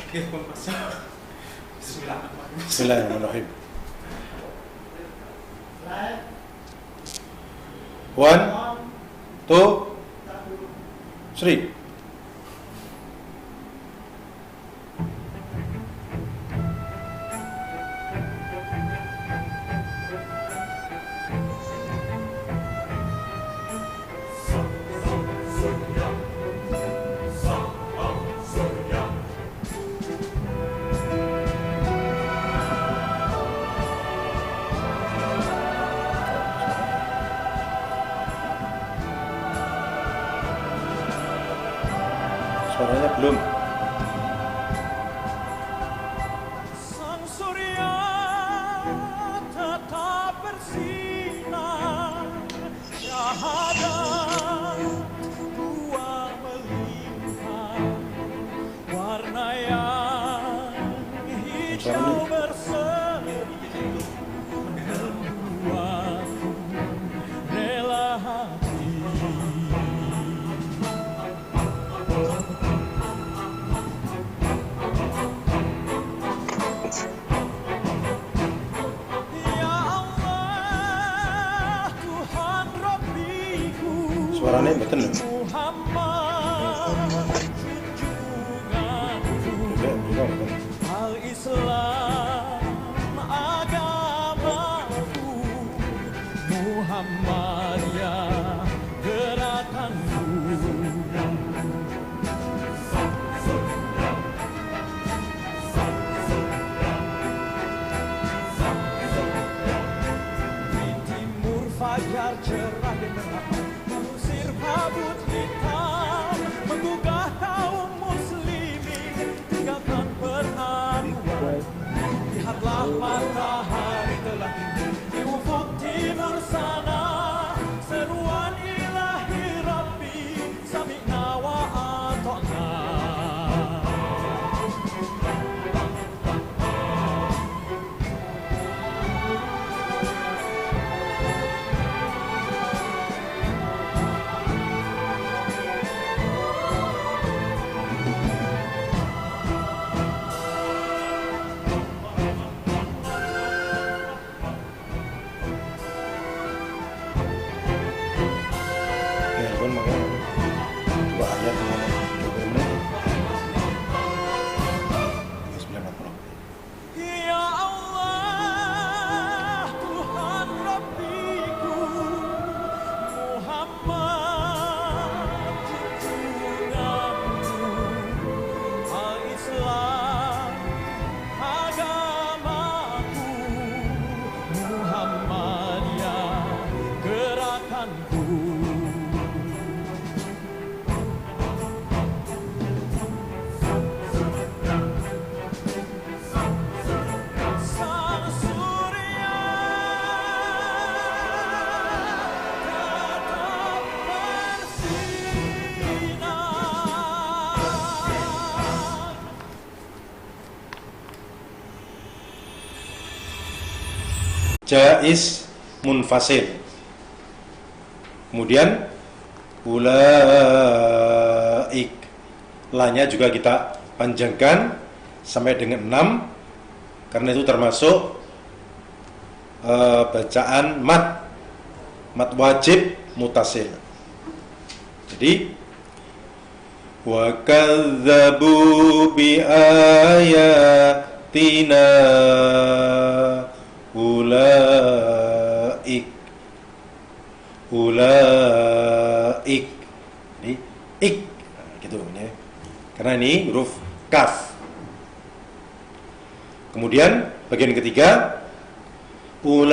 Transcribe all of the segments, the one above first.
Bismillahirrahmanirrahim. One, two, three. Suaranya belum. Sang surya tetap bersinar, syahadat dua melimpah, warna yang hijau berseri, membuatku rela hati. Suaranya betul loh. Al-Islam agamaku, Muhammadiyah gerakanku. Di timur fajar cerah gemerlap, mengusir kabut hitam, menggugah kaum muslimin, tinggalkan perharuan. Lihatlah matahari telah tinggi di ufuk timur sana, seruan ilahi Rabbi, sami'na wa ata'na. Earphone makanya dua ayat dengan 20 menit. Bismillahirrahmanirrahim. Ya Allah, Tuhan Rabbiku, Muhammad junjunganku, Al-Islam agamaku, Muhammadiyah gerakanku. Sang surya tetap bersinar. Jaiz munfasil. Kemudian ulaik, lanya juga kita panjangkan sampai dengan 6, karena itu termasuk bacaan mat wajib mutasil. Jadi wa kadzabu bi ayatina ulaik. Ini ik, nah, gitu ya. Karena ini huruf kaf. Kemudian bagian ketiga, ulaika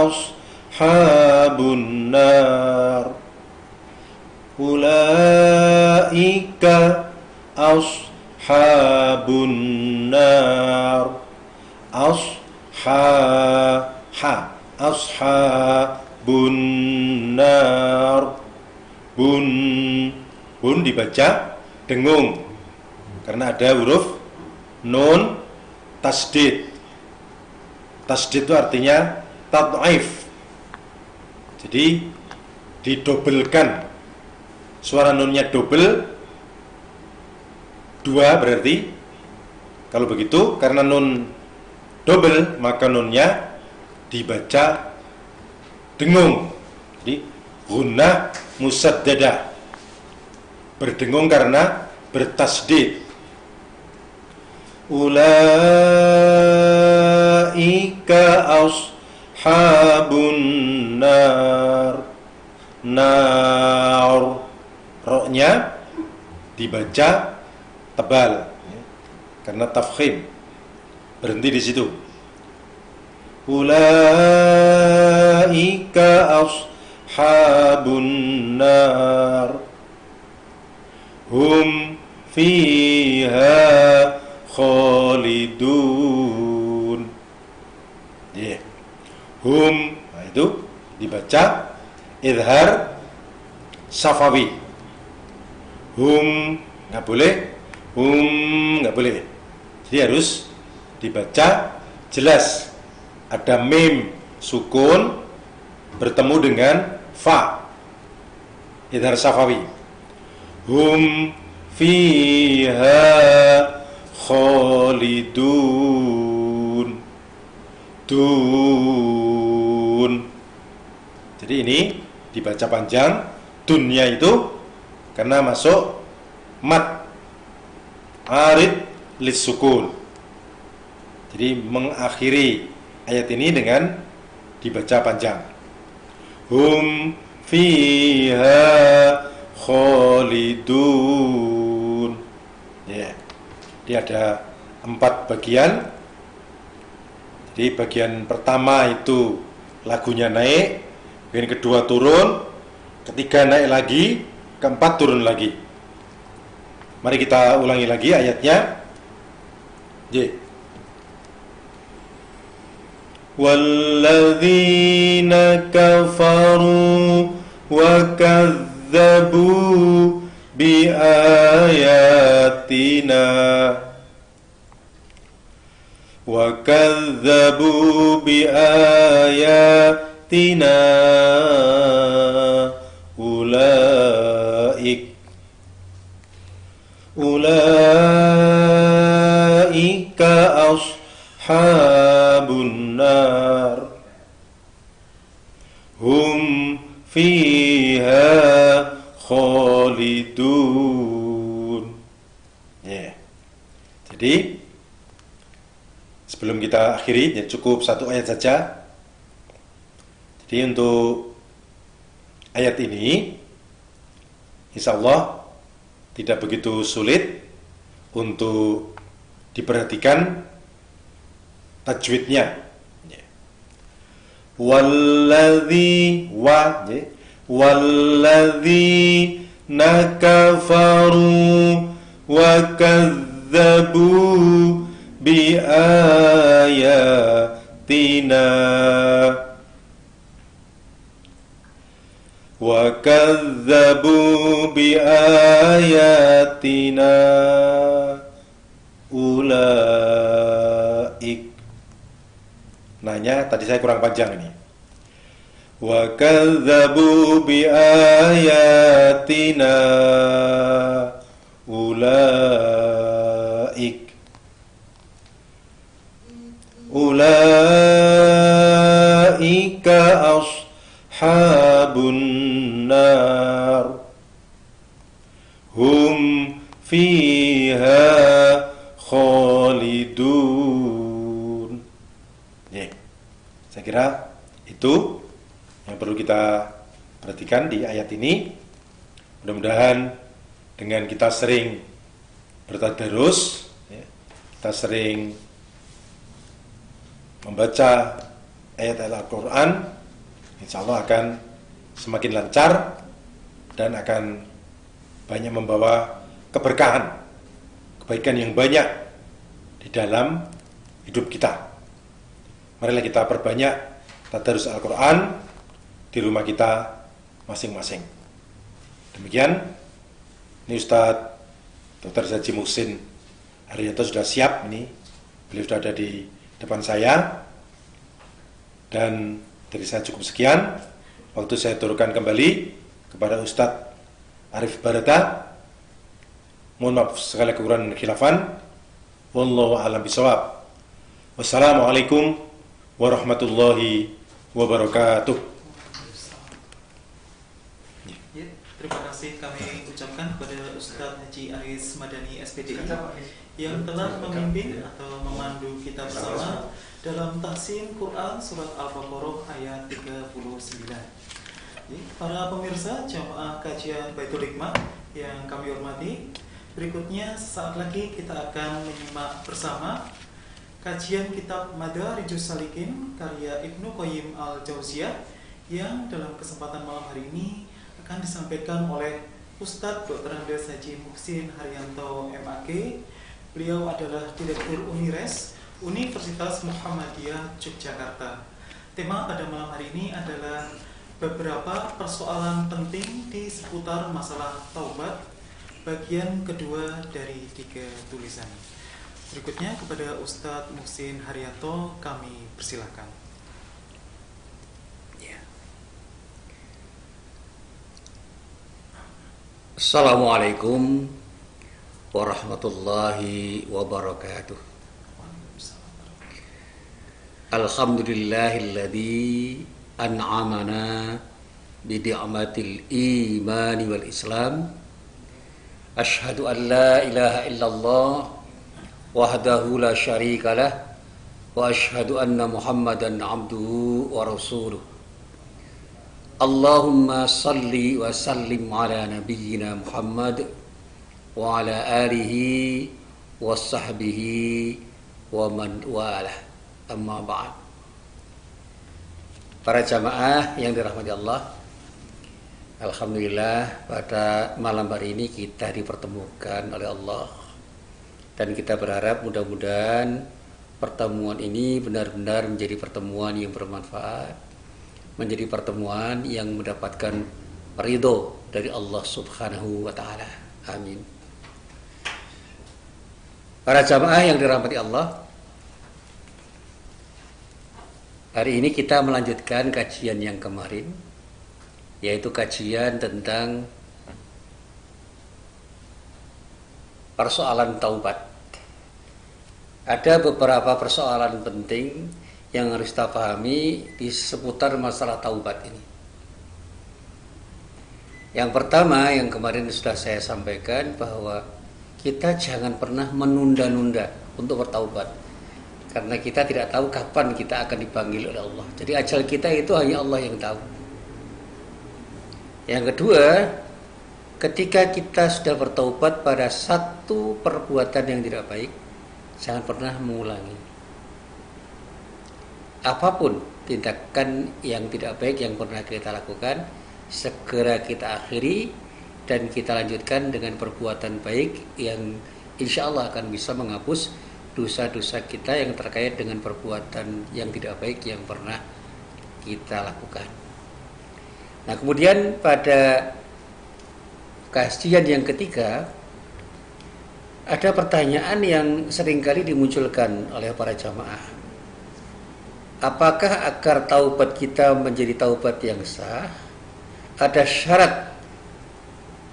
ashabun nar. Ulaika ashabun nar. Ashabun nar. Bun dibaca dengung karena ada huruf nun tasdid. Tasdid itu artinya tad'if. Jadi didobelkan, suara nunnya double, dua berarti. Kalau begitu, karena nun double, maka nunnya dibaca dengung. Jadi gunnah musaddadah, berdengung karena bertasdid. Ulaika ashabun nar. Nar, roknya dibaca tebal karena tafkhim, berhenti di situ. Ulaika ashabun nar hum fiha khalidun. Hum, nah itu dibaca idhar safawi. Hum nggak boleh, jadi harus dibaca jelas. Ada mim sukun bertemu dengan fa, idhar safawi. Hum fiha khalidun. Dun. Jadi ini dibaca panjang. Dunya itu karena masuk mat arid lis-sukun. Jadi mengakhiri ayat ini dengan dibaca panjang. Hum fiha khalidun. Ya. Jadi ada 4 bagian. Jadi bagian pertama itu lagunya naik, bagian kedua turun, ketiga naik lagi, keempat turun lagi. Mari kita ulangi lagi ayatnya. Walladzina kafaru wa kadzdzabu biayatina ulaika ashabun nar hum fiha khalidun. Jadi sebelum kita akhiri, ya cukup 1 ayat saja. Jadi untuk ayat ini insya Allah tidak begitu sulit untuk diperhatikan tajwidnya. Walladzi wa walladzi nakafaru wa kadzdzabu biayatina wa kadzdzabu biayatina ulaik. Nanya, tadi saya kurang panjang ini. Wa kadzdzabu biayatina ulaik. Ulaika ashabun nar hum fiha khalidun. Saya kira itu yang perlu kita perhatikan di ayat ini. Mudah-mudahan dengan kita sering bertadarus, kita sering membaca ayat Al-Quran, insya Allah akan semakin lancar dan akan banyak membawa keberkahan, kebaikan yang banyak di dalam hidup kita. Marilah kita perbanyak tadarus Al-Quran di rumah kita masing-masing. Demikian, ini Ustadz Dr. Haji Muhsin Haryanto sudah siap ini. Beliau sudah ada di depan saya. Dan dari saya cukup sekian. Waktu saya turunkan kembali kepada Ustadz Arif Barata. Mohon maaf segala kekurangan dan khilafan. Wallahu a'lam bishawab. Wassalamualaikum warahmatullahi wabarakatuh. Ya, terima kasih kami ucapkan kepada Ustadz Haji Aris Madani SPDI yang telah memimpin atau memandu kita bersama dalam tahsin Quran surat Al-Baqarah ayat 39. Ya, para pemirsa jamaah kajian Baitul Hikmah yang kami hormati, berikutnya sesaat lagi kita akan menyimak bersama kajian kitab Madarijus Salikin karya Ibnu Qayyim Al-Jauziyah yang dalam kesempatan malam hari ini akan disampaikan oleh Ustadz Dr. Andes Haji Muhsin Haryanto MAG. Beliau adalah Direktur Unires Universitas Muhammadiyah Yogyakarta. Tema pada malam hari ini adalah beberapa persoalan penting di seputar masalah taubat, bagian kedua dari 3 tulisan. Berikutnya kepada Ustadz Muhsin Haryanto kami persilakan. Assalamualaikum warahmatullahi wabarakatuh. Alhamdulillahilladzi an'amana bidi'matil imani wal islam. Ashhadu an la ilaha illallah wahdahu la syarikalah wa ashhadu anna Muhammadan abduhu wa rasuluh. Allahumma salli wa sallim ala nabiyyina Muhammad wa ala alihi wa sahbihi wa man walah. Amma ba'd. Para jamaah yang dirahmati Allah, alhamdulillah pada malam hari ini kita dipertemukan oleh Allah, dan kita berharap mudah-mudahan pertemuan ini benar-benar menjadi pertemuan yang bermanfaat, menjadi pertemuan yang mendapatkan ridho dari Allah Subhanahu wa Ta'ala. Amin. Para jamaah yang dirahmati Allah, hari ini kita melanjutkan kajian yang kemarin, yaitu kajian tentang persoalan taubat. Ada beberapa persoalan penting yang harus kita pahami di seputar masalah taubat ini. Yang pertama, yang kemarin sudah saya sampaikan, bahwa kita jangan pernah menunda-nunda untuk bertaubat, karena kita tidak tahu kapan kita akan dipanggil oleh Allah. Jadi ajal kita itu hanya Allah yang tahu. Yang kedua, ketika kita sudah bertaubat pada satu perbuatan yang tidak baik, jangan pernah mengulangi. Apapun tindakan yang tidak baik yang pernah kita lakukan, segera kita akhiri dan kita lanjutkan dengan perbuatan baik yang insya Allah akan bisa menghapus dosa-dosa kita yang terkait dengan perbuatan yang tidak baik yang pernah kita lakukan. Nah, kemudian pada kajian yang ketiga, ada pertanyaan yang seringkali dimunculkan oleh para jamaah. Apakah agar taubat kita menjadi taubat yang sah, ada syarat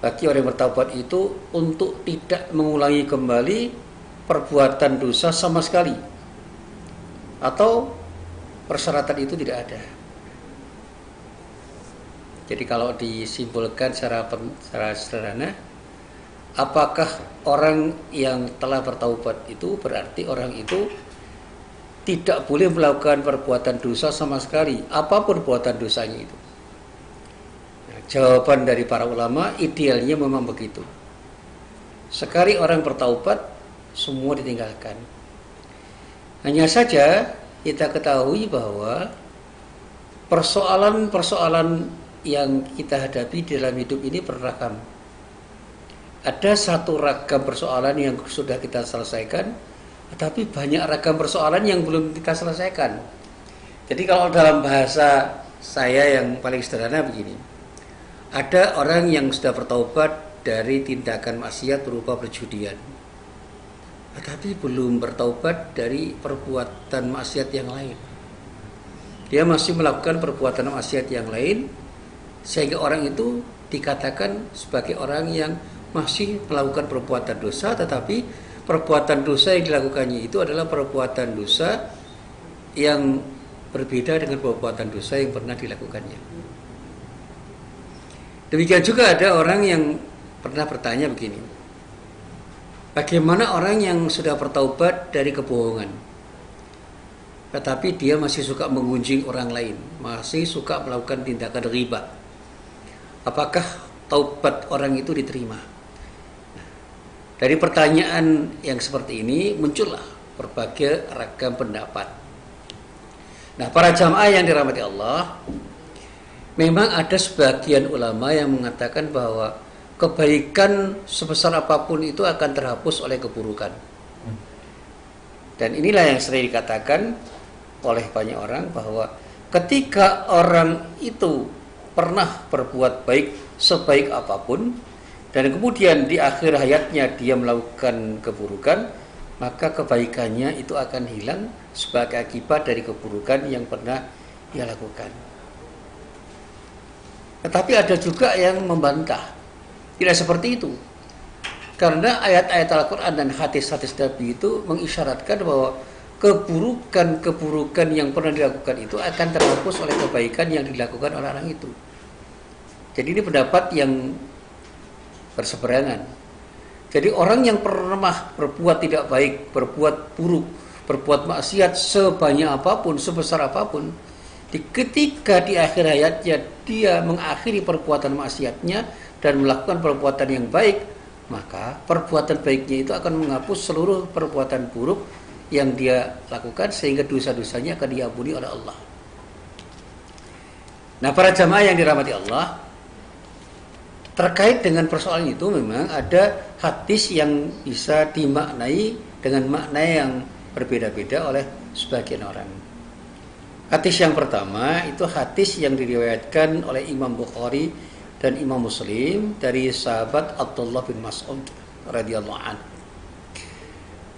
bagi orang yang bertaubat itu untuk tidak mengulangi kembali perbuatan dosa sama sekali, atau persyaratan itu tidak ada? Jadi kalau disimpulkan secara sederhana, apakah orang yang telah bertaubat itu berarti orang itu tidak boleh melakukan perbuatan dosa sama sekali, apapun perbuatan dosanya itu? Nah, jawaban dari para ulama, idealnya memang begitu. Sekali orang bertaubat, semua ditinggalkan. Hanya saja kita ketahui bahwa persoalan-persoalan yang kita hadapi dalam hidup ini beragam. Ada satu ragam persoalan yang sudah kita selesaikan, tetapi banyak ragam persoalan yang belum kita selesaikan. Jadi kalau dalam bahasa saya yang paling sederhana begini, ada orang yang sudah bertaubat dari tindakan maksiat berupa perjudian, tetapi belum bertaubat dari perbuatan maksiat yang lain. Dia masih melakukan perbuatan maksiat yang lain, sehingga orang itu dikatakan sebagai orang yang masih melakukan perbuatan dosa, tetapi perbuatan dosa yang dilakukannya itu adalah perbuatan dosa yang berbeda dengan perbuatan dosa yang pernah dilakukannya. Demikian juga ada orang yang pernah bertanya begini, bagaimana orang yang sudah bertaubat dari kebohongan, tetapi dia masih suka menggunjing orang lain, masih suka melakukan tindakan riba? Apakah taubat orang itu diterima? Dari pertanyaan yang seperti ini muncullah berbagai ragam pendapat. Nah, para jamaah yang dirahmati Allah, memang ada sebagian ulama yang mengatakan bahwa kebaikan sebesar apapun itu akan terhapus oleh keburukan. Dan inilah yang sering dikatakan oleh banyak orang bahwa ketika orang itu pernah berbuat baik sebaik apapun dan kemudian di akhir hayatnya dia melakukan keburukan, maka kebaikannya itu akan hilang sebagai akibat dari keburukan yang pernah dia lakukan. Tetapi ada juga yang membantah, tidak seperti itu. Karena ayat-ayat Al-Quran dan hadis-hadis Nabi itu mengisyaratkan bahwa keburukan-keburukan yang pernah dilakukan itu akan terhapus oleh kebaikan yang dilakukan oleh orang itu. Jadi ini pendapat yang berseberangan. Jadi orang yang pernah berbuat tidak baik, berbuat buruk, berbuat maksiat sebanyak apapun, sebesar apapun, ketika di akhir hayatnya dia mengakhiri perbuatan maksiatnya dan melakukan perbuatan yang baik, maka perbuatan baiknya itu akan menghapus seluruh perbuatan buruk yang dia lakukan sehingga dosa-dosanya akan diampuni oleh Allah. Nah, para jamaah yang dirahmati Allah, terkait dengan persoalan itu memang ada hadis yang bisa dimaknai dengan makna yang berbeda-beda oleh sebagian orang. Hadis yang pertama itu hadis yang diriwayatkan oleh Imam Bukhari dan Imam Muslim dari sahabat Abdullah bin Mas'ud radhiyallahu anhu.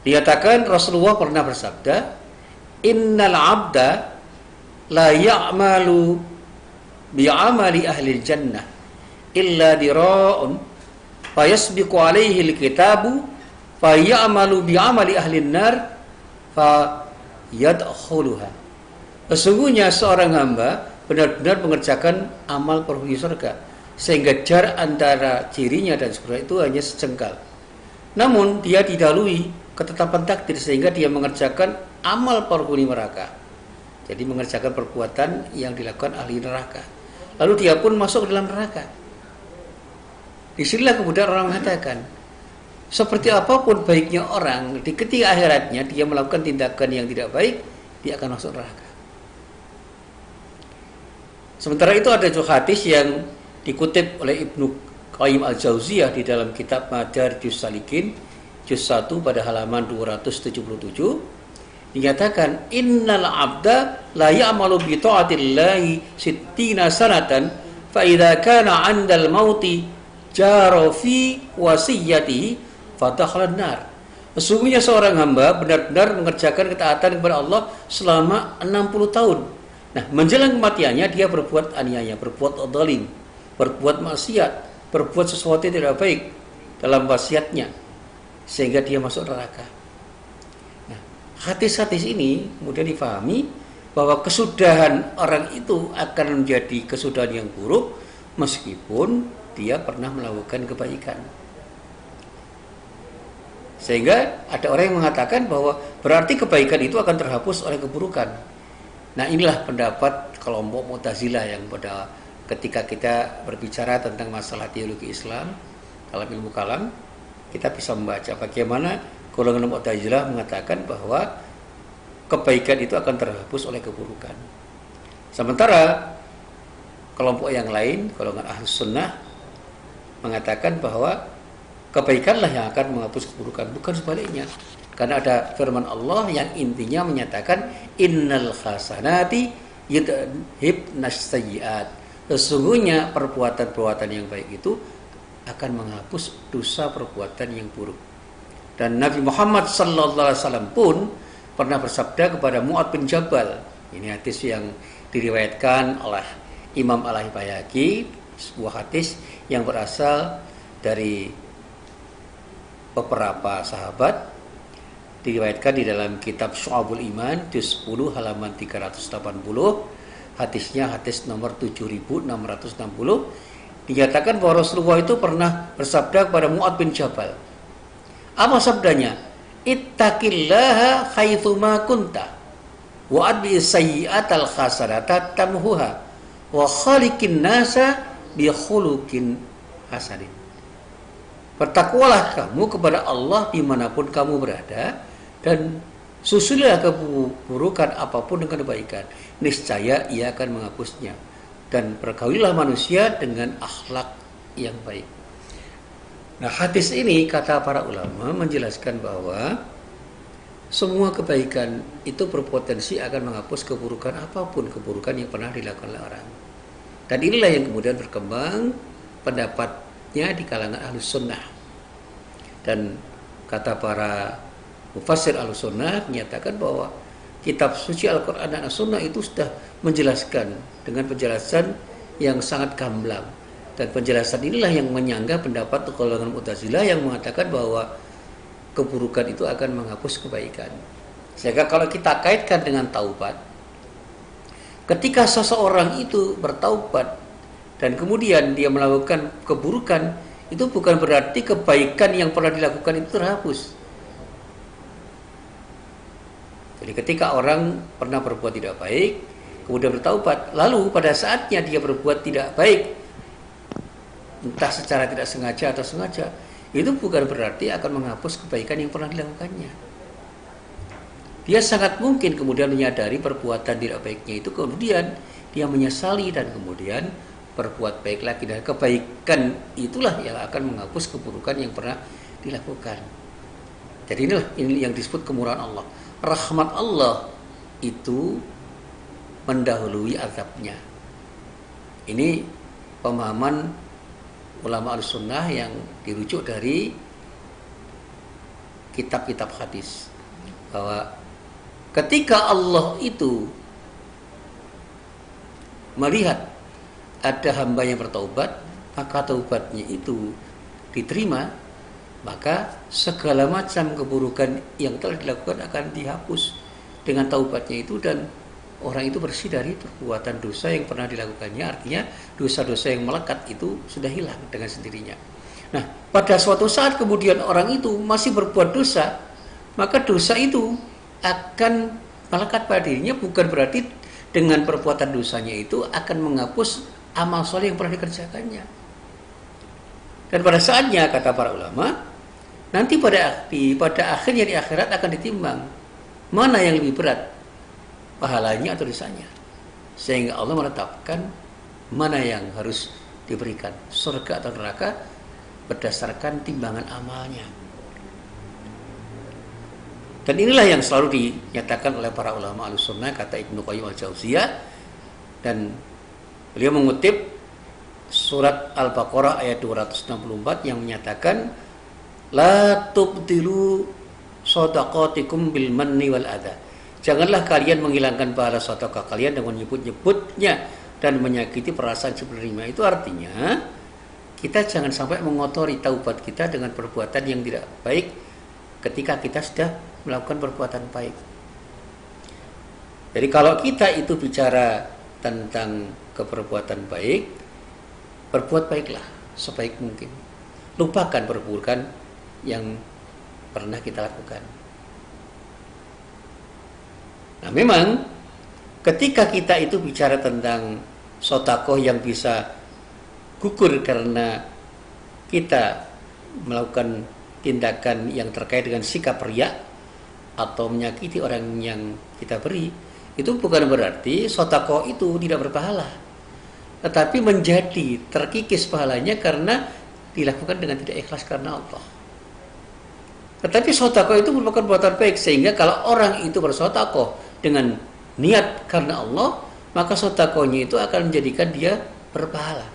Dikatakan Rasulullah pernah bersabda, "Innal 'abda la ya'malu bi'amali ahli jannah illa dira'un fayasbiqu alaihi al-kitabu fayamalu bi'amali ahli an-nar fayadkhuluha." Sesungguhnya seorang hamba benar-benar mengerjakan amal penghuni surga sehingga jarak antara dirinya dan surga itu hanya sejengkal. Namun dia didahului ketetapan takdir sehingga dia mengerjakan amal penghuni neraka. Jadi mengerjakan perbuatan yang dilakukan ahli neraka. Lalu dia pun masuk dalam neraka. Disinilah kemudian orang mengatakan, seperti apapun baiknya orang, di ketika akhiratnya dia melakukan tindakan yang tidak baik, dia akan masuk neraka. Sementara itu ada juga hadis yang dikutip oleh Ibnu Qayyim Al-Jauziyah di dalam kitab Madarijus Salikin juz 1 pada halaman 277, dinyatakan innal 'abda la ya'malu bi ta'atillahi sittina sanatan fa idza kana 'indal mauti jara fi wasiyatihi fadakhala an-nar. Sesungguhnya seorang hamba benar-benar mengerjakan ketaatan kepada Allah selama 60 tahun. Nah, menjelang kematiannya dia berbuat aniaya, berbuat zalim, berbuat maksiat, berbuat sesuatu yang tidak baik dalam wasiatnya sehingga dia masuk neraka. Nah, hadis-hadis ini kemudian difahami bahwa kesudahan orang itu akan menjadi kesudahan yang buruk meskipun dia pernah melakukan kebaikan. Sehingga ada orang yang mengatakan bahwa berarti kebaikan itu akan terhapus oleh keburukan. Nah, inilah pendapat kelompok Mu'tazilah yang pada ketika kita berbicara tentang masalah teologi Islam dalam ilmu kalam, kita bisa membaca bagaimana golongan Mu'tazilah mengatakan bahwa kebaikan itu akan terhapus oleh keburukan. Sementara kelompok yang lain, golongan Ahlus Sunnah, mengatakan bahwa kebaikanlah yang akan menghapus keburukan, bukan sebaliknya. Karena ada firman Allah yang intinya menyatakan innal hasanati yudhibnas sayyi'at. Sesungguhnya perbuatan-perbuatan yang baik itu akan menghapus dosa perbuatan yang buruk. Dan Nabi Muhammad sallallahu alaihi wasallam pun pernah bersabda kepada Mu'adz bin Jabal. Ini hadis yang diriwayatkan oleh Imam Al-Baihaqi, sebuah hadis yang berasal dari beberapa sahabat. Diriwayatkan di dalam kitab Syu'abul Iman juz 10 halaman 380, hadisnya hadis nomor 7660, dinyatakan bahwa Rasulullah itu pernah bersabda kepada Mu'adz bin Jabal. Apa sabdanya? Ittaqillaha haitsuma kunta wa adbi sayyi'atal hasanata tamhuha wa khaliqin nasa bi khuluqin hasanin. Bertakwalah kamu kepada Allah dimanapun kamu berada, dan susulilah keburukan apapun dengan kebaikan, niscaya ia akan menghapusnya. Dan bergaulilah manusia dengan akhlak yang baik. Nah, hadis ini kata para ulama menjelaskan bahwa semua kebaikan itu berpotensi akan menghapus keburukan apapun, keburukan yang pernah dilakukan oleh orang. Dan inilah yang kemudian berkembang pendapatnya di kalangan Ahlus Sunnah. Dan kata para mufassir Ahlus-Sunnah menyatakan bahwa kitab suci Al-Quran dan As-Sunnah itu sudah menjelaskan dengan penjelasan yang sangat gamblang. Dan penjelasan inilah yang menyanggah pendapat golongan Mu'tazilah yang mengatakan bahwa keburukan itu akan menghapus kebaikan. Sehingga kalau kita kaitkan dengan taubat, ketika seseorang itu bertaubat dan kemudian dia melakukan keburukan, itu bukan berarti kebaikan yang pernah dilakukan itu terhapus. Jadi ketika orang pernah berbuat tidak baik, kemudian bertaubat, lalu pada saatnya dia berbuat tidak baik, entah secara tidak sengaja atau sengaja, itu bukan berarti akan menghapus kebaikan yang pernah dilakukannya. Dia sangat mungkin kemudian menyadari perbuatan tidak baiknya itu, kemudian dia menyesali dan kemudian berbuat baik lagi. Dan kebaikan itulah yang akan menghapus keburukan yang pernah dilakukan. Jadi inilah ini yang disebut kemurahan Allah. Rahmat Allah itu mendahului azabnya. Ini pemahaman ulama Ahlussunnah yang dirujuk dari kitab-kitab hadis, bahwa ketika Allah itu melihat ada hamba yang bertaubat, maka taubatnya itu diterima, maka segala macam keburukan yang telah dilakukan akan dihapus dengan taubatnya itu, dan orang itu bersih dari perbuatan dosa yang pernah dilakukannya. Artinya dosa-dosa yang melekat itu sudah hilang dengan sendirinya. Nah, pada suatu saat kemudian orang itu masih berbuat dosa, maka dosa itu akan melekat pada dirinya, bukan berarti dengan perbuatan dosanya itu akan menghapus amal soleh yang pernah dikerjakannya. Dan pada saatnya, kata para ulama, nanti pada akhirnya di akhirat akan ditimbang mana yang lebih berat, pahalanya atau dosanya, sehingga Allah menetapkan mana yang harus diberikan, surga atau neraka, berdasarkan timbangan amalnya. Dan inilah yang selalu dinyatakan oleh para ulama Ahlussunnah, kata Ibnu Qayyim al-Jauziyah, dan beliau mengutip surat Al-Baqarah ayat 264 yang menyatakan, la tubtilu shadaqatikum bil manni wal adha. Janganlah kalian menghilangkan pahala sedekah kalian dengan menyebut-nyebutnya dan menyakiti perasaan si penerima. Itu artinya kita jangan sampai mengotori taubat kita dengan perbuatan yang tidak baik ketika kita sudah melakukan perbuatan baik. Jadi kalau kita itu bicara tentang keperbuatan baik, berbuat baiklah sebaik mungkin. Lupakan perburukan yang pernah kita lakukan. Nah, memang ketika kita itu bicara tentang sedekah yang bisa gugur karena kita melakukan tindakan yang terkait dengan sikap riya atau menyakiti orang yang kita beri, itu bukan berarti sedekah itu tidak berpahala, tetapi menjadi terkikis pahalanya karena dilakukan dengan tidak ikhlas karena Allah. Tetapi sedekah itu merupakan perbuatan baik, sehingga kalau orang itu bersedekah dengan niat karena Allah, maka sedekahnya itu akan menjadikan dia berpahala.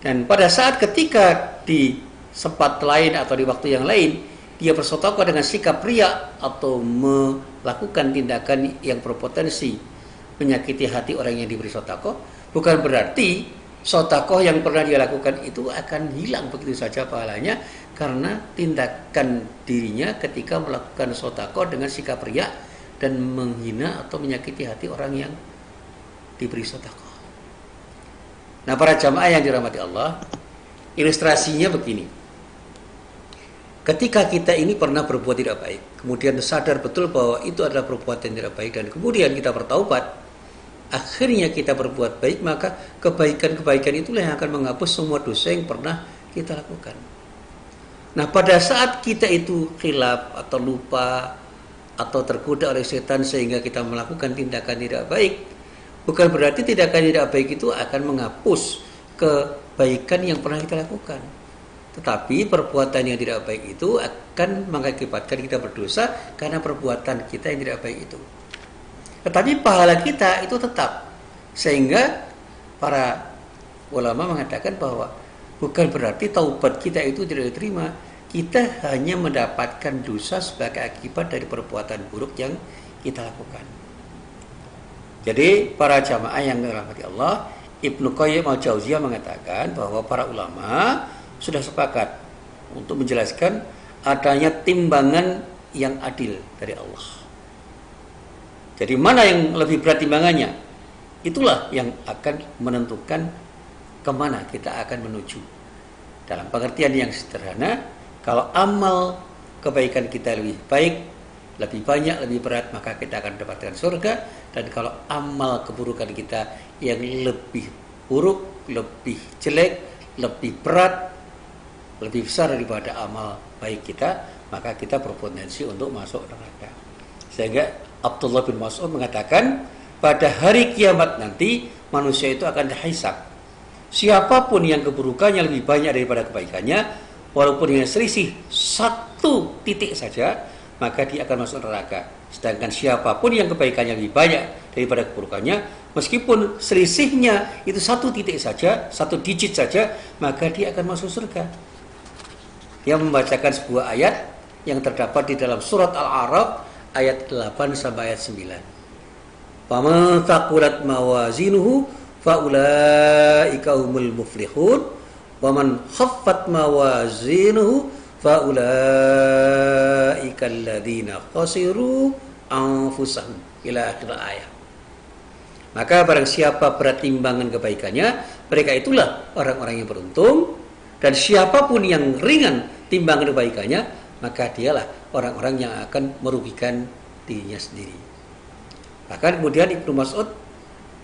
Dan pada saat ketika di sempat lain atau di waktu yang lain dia bersedekah dengan sikap riya atau melakukan tindakan yang berpotensi menyakiti hati orang yang diberi sedekah, bukan berarti Sedekah yang pernah dia lakukan itu akan hilang begitu saja pahalanya karena tindakan dirinya ketika melakukan sedekah dengan sikap riya dan menghina atau menyakiti hati orang yang diberi sedekah. Nah, para jamaah yang dirahmati Allah, ilustrasinya begini. Ketika kita ini pernah berbuat tidak baik, kemudian sadar betul bahwa itu adalah perbuatan tidak baik dan kemudian kita bertaubat, akhirnya kita berbuat baik, maka kebaikan-kebaikan itulah yang akan menghapus semua dosa yang pernah kita lakukan. Nah, pada saat kita itu khilaf atau lupa atau tergoda oleh setan sehingga kita melakukan tindakan tidak baik, bukan berarti tindakan tidak baik itu akan menghapus kebaikan yang pernah kita lakukan. Tetapi perbuatan yang tidak baik itu akan mengakibatkan kita berdosa karena perbuatan kita yang tidak baik itu. Tetapi pahala kita itu tetap. Sehingga para ulama mengatakan bahwa bukan berarti taubat kita itu tidak diterima. Kita hanya mendapatkan dosa sebagai akibat dari perbuatan buruk yang kita lakukan. Jadi para jamaah yang dirahmati Allah, Ibnu Qayyim al-Jauziyah mengatakan bahwa para ulama sudah sepakat untuk menjelaskan adanya timbangan yang adil dari Allah. Jadi mana yang lebih berat timbangannya? Itulah yang akan menentukan kemana kita akan menuju. Dalam pengertian yang sederhana, kalau amal kebaikan kita lebih baik, lebih banyak, lebih berat, maka kita akan mendapatkan surga. Dan kalau amal keburukan kita yang lebih buruk, lebih jelek, lebih berat, lebih besar daripada amal baik kita, maka kita berpotensi untuk masuk neraka. Sehingga Abdullah bin Mas'ud mengatakan, pada hari kiamat nanti manusia itu akan dihisab. Siapapun yang keburukannya lebih banyak daripada kebaikannya, walaupun dengan selisih 1 titik saja, maka dia akan masuk neraka. Sedangkan siapapun yang kebaikannya lebih banyak daripada keburukannya, meskipun selisihnya itu 1 titik saja, 1 digit saja, maka dia akan masuk surga. Dia membacakan sebuah ayat yang terdapat di dalam surat Al-A'raf ayat 8 sampai ayat 9. Faman thaqulat mawazinuhu faulaika humul muflihun wa man khaffat mawazinuhu faulaika alladziina khasiru anfusahum ila akhir ayat. Maka barang siapa berat timbangan kebaikannya, mereka itulah orang-orang yang beruntung. Dan siapapun yang ringan timbangan kebaikannya, maka dialah orang-orang yang akan merugikan dirinya sendiri. Bahkan kemudian Ibnu Mas'ud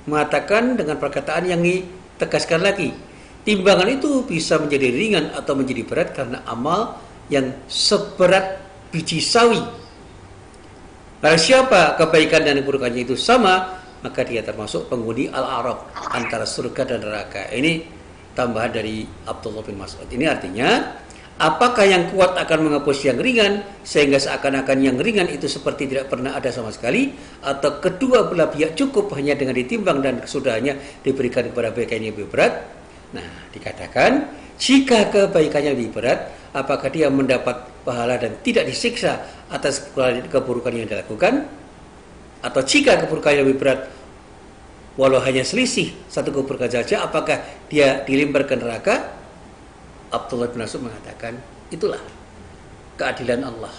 mengatakan dengan perkataan yang ditegaskan lagi, timbangan itu bisa menjadi ringan atau menjadi berat karena amal yang seberat biji sawi. Barang siapa kebaikan dan keburukannya itu sama, maka dia termasuk penghuni Al-A'raf, antara surga dan neraka. Ini tambahan dari Abdullah bin Mas'ud. Ini artinya, apakah yang kuat akan menghapus yang ringan sehingga seakan-akan yang ringan itu seperti tidak pernah ada sama sekali, atau kedua belah pihak cukup hanya dengan ditimbang dan kesudahannya diberikan kepada kebaikan yang lebih berat? Nah, dikatakan jika kebaikannya lebih berat, apakah dia mendapat pahala dan tidak disiksa atas keburukan yang dilakukan? Atau jika keburukannya lebih berat, walau hanya selisih 1 keburukan saja, apakah dia dilempar ke neraka? Abdullah bin Mas'ud mengatakan, itulah keadilan Allah.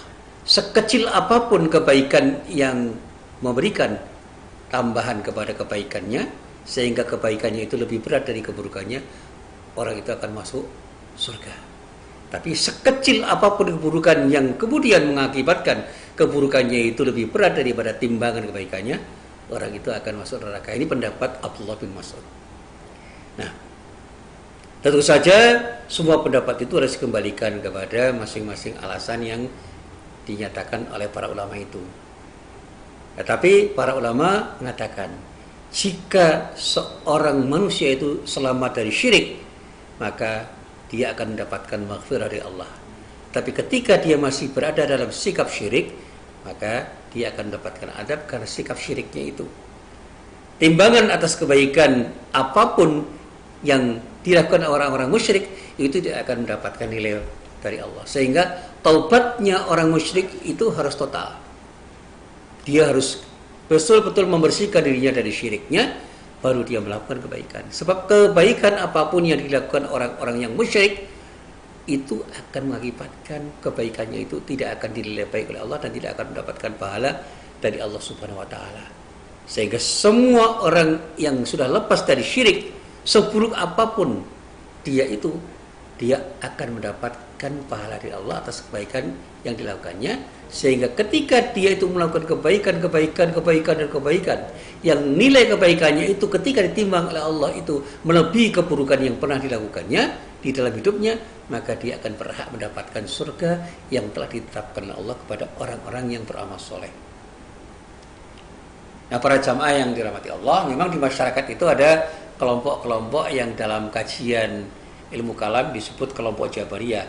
Sekecil apapun kebaikan yang memberikan tambahan kepada kebaikannya, sehingga kebaikannya itu lebih berat dari keburukannya, orang itu akan masuk surga. Tapi sekecil apapun keburukan yang kemudian mengakibatkan keburukannya itu lebih berat daripada timbangan kebaikannya, orang itu akan masuk neraka. Ini pendapat Abdullah bin Mas'ud. Nah, tentu saja semua pendapat itu harus dikembalikan kepada masing-masing alasan yang dinyatakan oleh para ulama itu. Tetapi para ulama mengatakan, jika seorang manusia itu selamat dari syirik, maka dia akan mendapatkan maghfirah dari Allah. Tapi ketika dia masih berada dalam sikap syirik, maka dia akan mendapatkan adab karena sikap syiriknya itu. Timbangan atas kebaikan apapun yang dilakukan orang-orang musyrik itu tidak akan mendapatkan nilai dari Allah. Sehingga taubatnya orang musyrik itu harus total. Dia harus betul-betul membersihkan dirinya dari syiriknya, baru dia melakukan kebaikan. Sebab kebaikan apapun yang dilakukan orang-orang yang musyrik itu akan mengakibatkan kebaikannya itu tidak akan dinilai baik oleh Allah dan tidak akan mendapatkan pahala dari Allah Subhanahu wa taala. Sehingga semua orang yang sudah lepas dari syirik, seburuk apapun dia itu, dia akan mendapatkan pahala dari Allah atas kebaikan yang dilakukannya. Sehingga ketika dia itu melakukan kebaikan yang nilai kebaikannya itu ketika ditimbang oleh Allah itu melebihi keburukan yang pernah dilakukannya di dalam hidupnya, maka dia akan berhak mendapatkan surga yang telah ditetapkan oleh Allah kepada orang-orang yang beramal soleh. Nah, para jamaah yang dirahmati Allah, memang di masyarakat itu ada kelompok-kelompok yang dalam kajian ilmu kalam disebut kelompok Jabariyah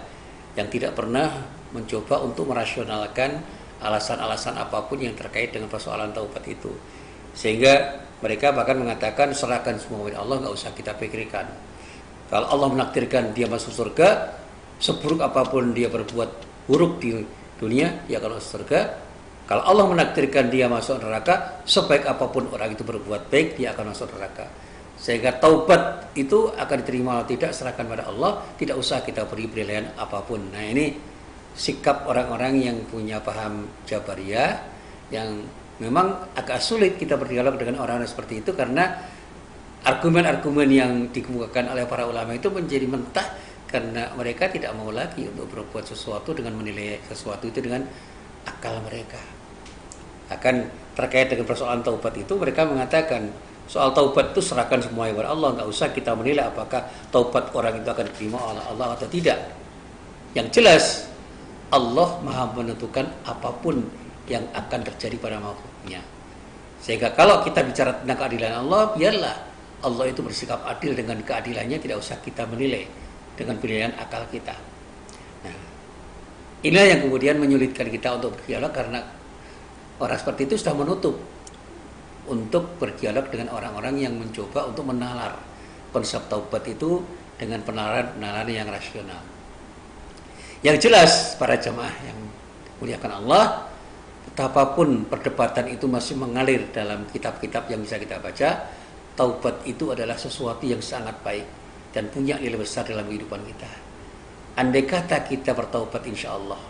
yang tidak pernah mencoba untuk merasionalkan alasan-alasan apapun yang terkait dengan persoalan taubat itu. Sehingga mereka bahkan mengatakan serahkan semua kepada Allah, nggak usah kita pikirkan. Kalau Allah menakdirkan dia masuk surga, seburuk apapun dia berbuat buruk di dunia, dia akan masuk surga. Kalau Allah menakdirkan dia masuk neraka, sebaik apapun orang itu berbuat baik, dia akan masuk neraka. Sehingga taubat itu akan diterima atau tidak serahkan pada Allah, tidak usah kita beri penilaian apapun. Nah, ini sikap orang-orang yang punya paham Jabariyah yang memang agak sulit kita berdialog dengan orang-orang seperti itu karena argumen-argumen yang dikemukakan oleh para ulama itu menjadi mentah karena mereka tidak mau lagi untuk berbuat sesuatu dengan menilai sesuatu itu dengan akal mereka. Akan terkait dengan persoalan taubat itu mereka mengatakan soal taubat itu serahkan semua kepada Allah, nggak usah kita menilai apakah taubat orang itu akan diterima oleh Allah atau tidak. Yang jelas Allah Maha menentukan apapun yang akan terjadi pada makhluknya. Sehingga kalau kita bicara tentang keadilan Allah, biarlah Allah itu bersikap adil dengan keadilannya, tidak usah kita menilai dengan penilaian akal kita. Nah, inilah yang kemudian menyulitkan kita untuk berdialog karena orang seperti itu sudah menutup untuk berdialog dengan orang-orang yang mencoba untuk menalar konsep taubat itu dengan penalaran yang rasional. Yang jelas para jamaah yang muliakan Allah, betapapun perdebatan itu masih mengalir dalam kitab-kitab yang bisa kita baca, taubat itu adalah sesuatu yang sangat baik dan punya nilai besar dalam kehidupan kita. Andai kata kita bertaubat, insya Allah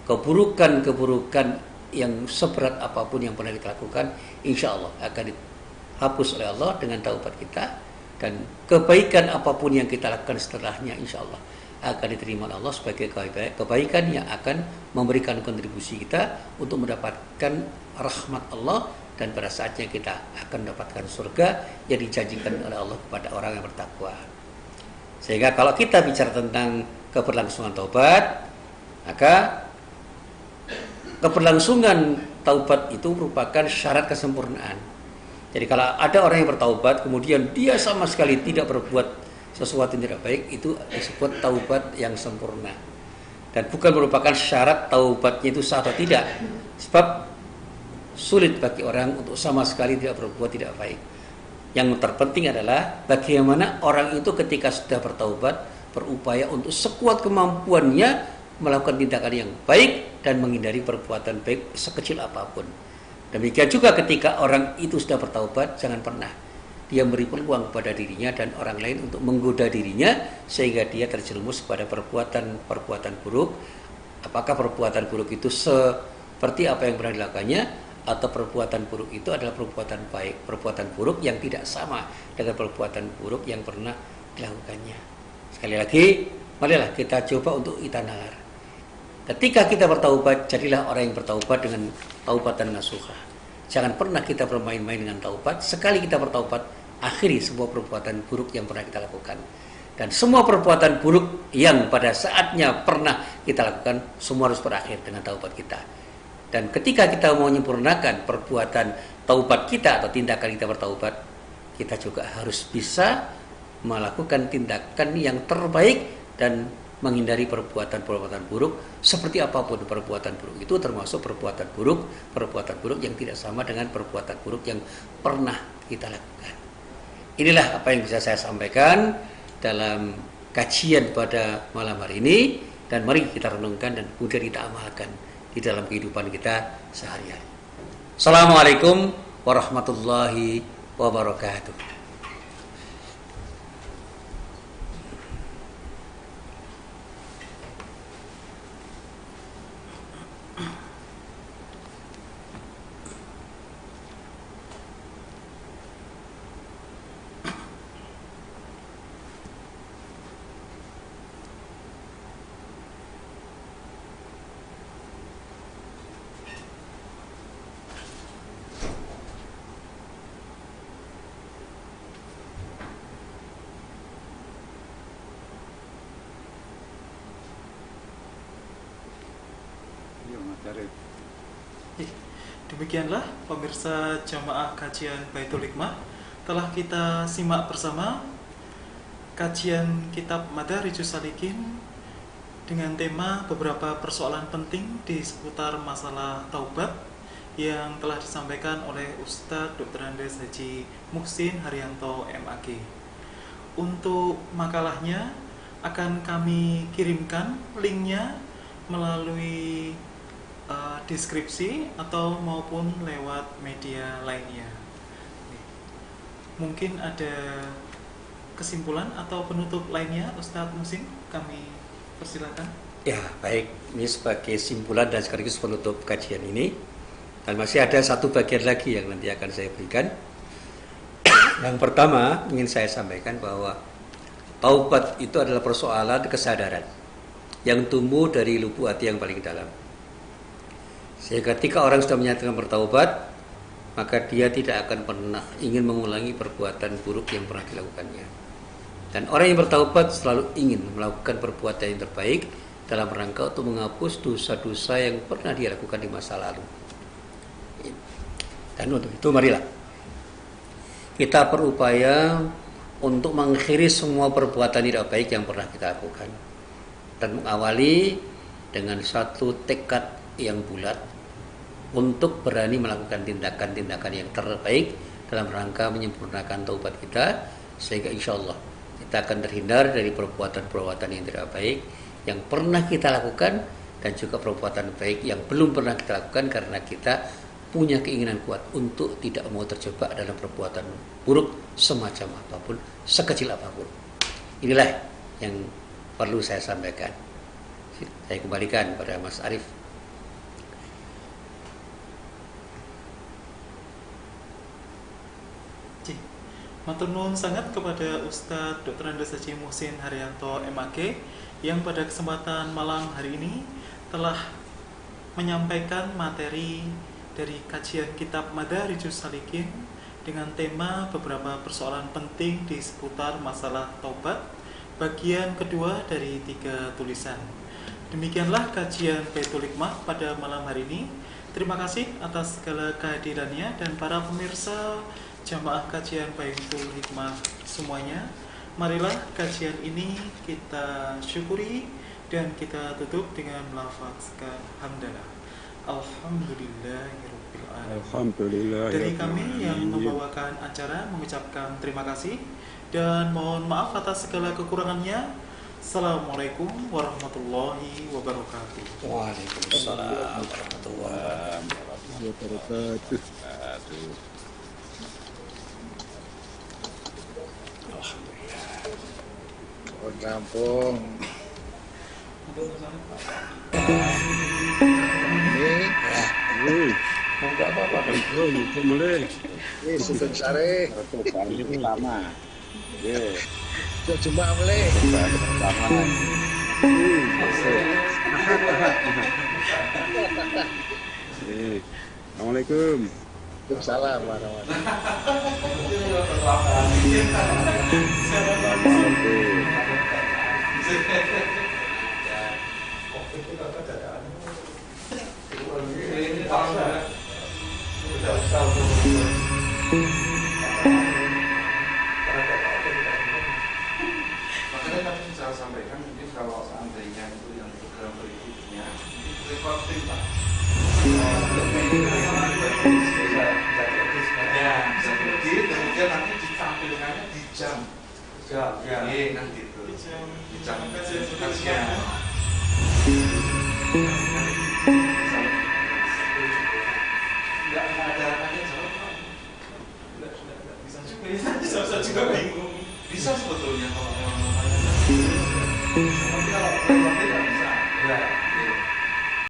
keburukan-keburukan yang seberat apapun yang pernah kita lakukan, insya Allah akan dihapus oleh Allah dengan taubat kita, dan kebaikan apapun yang kita lakukan setelahnya, insya Allah akan diterima oleh Allah sebagai kebaikan yang akan memberikan kontribusi kita untuk mendapatkan rahmat Allah, dan pada saatnya kita akan mendapatkan surga yang dijanjikan oleh Allah kepada orang yang bertakwa. Sehingga kalau kita bicara tentang keberlangsungan taubat, maka keberlangsungan taubat itu merupakan syarat kesempurnaan. Jadi kalau ada orang yang bertaubat kemudian dia sama sekali tidak berbuat sesuatu yang tidak baik, itu disebut taubat yang sempurna. Dan bukan merupakan syarat taubatnya itu sah atau tidak. Sebab sulit bagi orang untuk sama sekali tidak berbuat tidak baik. Yang terpenting adalah bagaimana orang itu ketika sudah bertaubat berupaya untuk sekuat kemampuannya melakukan tindakan yang baik dan menghindari perbuatan baik sekecil apapun. Demikian juga ketika orang itu sudah bertaubat, jangan pernah dia beri peluang kepada dirinya dan orang lain untuk menggoda dirinya sehingga dia terjerumus kepada perbuatan buruk. Apakah perbuatan buruk itu seperti apa yang pernah dilakukannya, atau perbuatan buruk itu adalah perbuatan baik, perbuatan buruk yang tidak sama dengan perbuatan buruk yang pernah dilakukannya. Sekali lagi, marilah kita coba untuk kita nalar. Ketika kita bertaubat, jadilah orang yang bertaubat dengan taubatan nasuha. Jangan pernah kita bermain-main dengan taubat. Sekali kita bertaubat, akhiri semua perbuatan buruk yang pernah kita lakukan. Dan semua perbuatan buruk yang pada saatnya pernah kita lakukan, semua harus berakhir dengan taubat kita. Dan ketika kita mau menyempurnakan perbuatan taubat kita atau tindakan kita bertaubat, kita juga harus bisa melakukan tindakan yang terbaik dan menghindari perbuatan-perbuatan buruk. Seperti apapun perbuatan buruk itu, termasuk perbuatan buruk yang tidak sama dengan perbuatan buruk yang pernah kita lakukan. Inilah apa yang bisa saya sampaikan dalam kajian pada malam hari ini, dan mari kita renungkan dan kemudian kita amalkan di dalam kehidupan kita sehari-hari. Assalamualaikum warahmatullahi wabarakatuh. Demikianlah pemirsa jamaah kajian Baitul Hikmah, telah kita simak bersama kajian kitab Madarijus Salikin dengan tema beberapa persoalan penting di seputar masalah taubat yang telah disampaikan oleh Ustadz Dr. Andes Haji Muhsin Haryanto MAG. Untuk makalahnya akan kami kirimkan linknya melalui deskripsi atau maupun lewat media lainnya. Mungkin ada kesimpulan atau penutup lainnya, Ustadz Muhsin, kami persilakan. Ya, baik. Ini sebagai simpulan dan sekaligus penutup kajian ini. Dan masih ada satu bagian lagi yang nanti akan saya berikan. Yang pertama, ingin saya sampaikan bahwa taubat itu adalah persoalan kesadaran yang tumbuh dari lubuk hati yang paling dalam. Sehingga ketika orang sudah menyatakan bertaubat, maka dia tidak akan pernah ingin mengulangi perbuatan buruk yang pernah dilakukannya. Dan orang yang bertaubat selalu ingin melakukan perbuatan yang terbaik dalam rangka untuk menghapus dosa-dosa yang pernah dia lakukan di masa lalu. Dan untuk itu marilah kita berupaya untuk mengakhiri semua perbuatan tidak baik yang pernah kita lakukan, dan mengawali dengan satu tekad yang bulat untuk berani melakukan tindakan-tindakan yang terbaik dalam rangka menyempurnakan taubat kita, sehingga insya Allah kita akan terhindar dari perbuatan-perbuatan yang tidak baik yang pernah kita lakukan, dan juga perbuatan baik yang belum pernah kita lakukan, karena kita punya keinginan kuat untuk tidak mau terjebak dalam perbuatan buruk semacam apapun, sekecil apapun. Inilah yang perlu saya sampaikan. Saya kembalikan pada Mas Arif. Matur nuwun sangat kepada Ustadz Dr. Andes Haji Muhsin Haryanto MAG yang pada kesempatan malam hari ini telah menyampaikan materi dari kajian kitab Madarijus Salikin dengan tema beberapa persoalan penting di seputar masalah taubat, bagian kedua dari 3 tulisan. Demikianlah kajian Baitul Hikmah pada malam hari ini. Terima kasih atas segala kehadirannya, dan para pemirsa jamaah kajian Baitul Hikmah semuanya, marilah kajian ini kita syukuri dan kita tutup dengan melafazkan hamdalah. Alhamdulillahirabbil alamin. Dari kami yang membawakan acara mengucapkan terima kasih dan mohon maaf atas segala kekurangannya. Assalamualaikum warahmatullahi wabarakatuh. Waalaikumsalam warahmatullahi wabarakatuh. Kampung. Enggak apa-apa. Sugeng Sare. Ini pertama. Cuk Jembak mulai. Pertama. Assalamualaikum. Waalaikumsalam warahmatullahi Makanya kami bisa sampaikan, mungkin kalau seandainya itu yang program berikutnya itu recording Pak. Bisa pergi, kemudian nanti ditampilkannya di jam. Kan gitu. Di jam kajian.